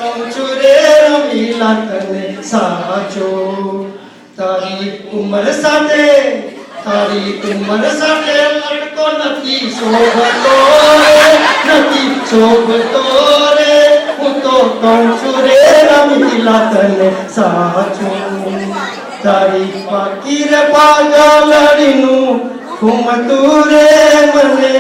કહું છું રે રમીલા તને સાચો તારી ઉંમર સાથે લડકો નથી શોભતો રે હું તો કહું છું રે રમીલા તને સાચો તારી પાકી રે પાગલડીનું ઘૂમતું રે મને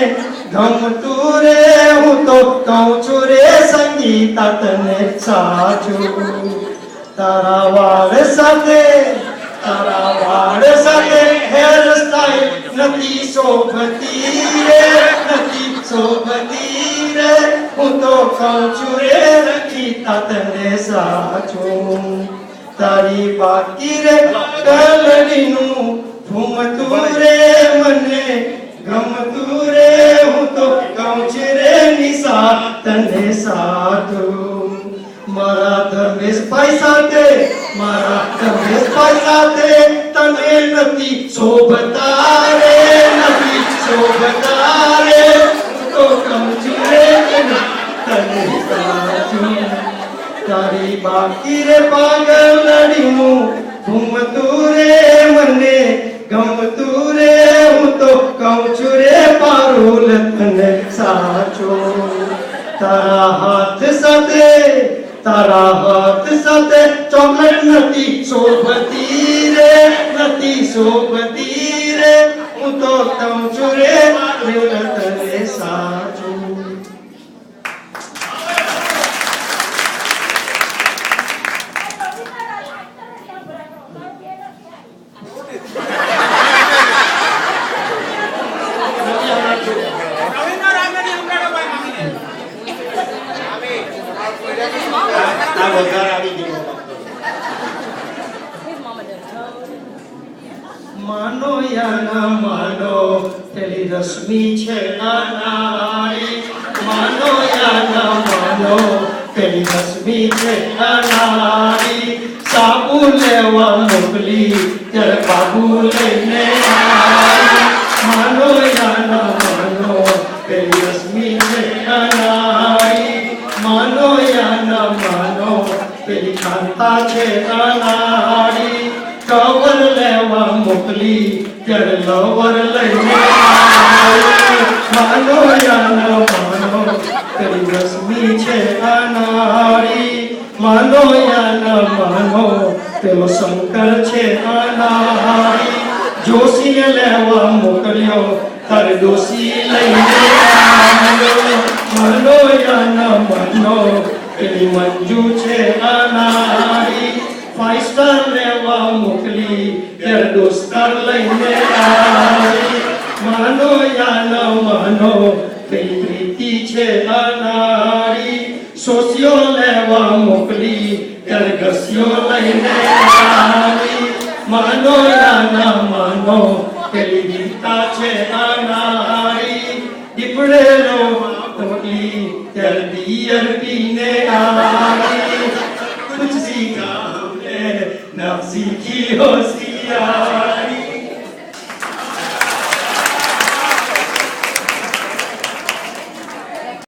ગમતું રે હું તો કહું છું રે સંગીતા તને સાચું તારા વાળ સાથે હેરસ્ટાઈલ નથી શોભતી રે હું તો કહું છું રે સંગીતા તને સાચું તારી બાકી રે ગલડીનું ઘૂમતું રે મને ગમતું રે હું તો કહું છું રે નિશા તને સાચું મારા ધર્મેશભાઈ સાથે તને નથી શોભતા રે હું તો કહું છું રે તને સાચું તારી બાકી રે પાગલડીનું ઘૂમતું રે મને ગમતું રે હું તો કહું છું રે પારુલ તને સાચો તારા હાથ સાથે ચોકલેટ નથી શોભતી રે હું તો કહું છું રે તને સાચું માનો યા ના માનો પેલી રશ્મિ છે અનાળી માનો યા ના માનો પેલી રશ્મિ છે અનાળી સાબુ લેવા મોકલી ત્યારે બાબુ લઈને આવી માનો યા ના માનો પેલી રશ્મિ છે અનાળી માનો યા ના માનો પેલી કાંતા છે અનાળી કવર લેવા મોકલી ત્યારે લવર લઈને માનો યા ન માનો તેરી રશ્મિ છે અનાળી માનો યા ન માનો પેલો શંકર છે અનાળી જોશીને લેવા મોકલ્યો તારે ડોશી લઈને આવ્યો માનો યા ન માનો પેલી મંજુ છે અનાળી 5 સ્ટાર લેવા મોકલી ત્યારે દોસ્તાર લઈને આવી માનો યા ન માનો પેલી પ્રીતિ છે અનાળી સોસિયો લેવા મોકલી ત્યારે ઘસ્યો લઈને આવી માનો યા ન માનો પેલી ગીતા છે અનાળી દીપડેલો મોકલી ત્યારે દિયર પીને આવી कुछ सीखा हमने ना सीखी होशियारी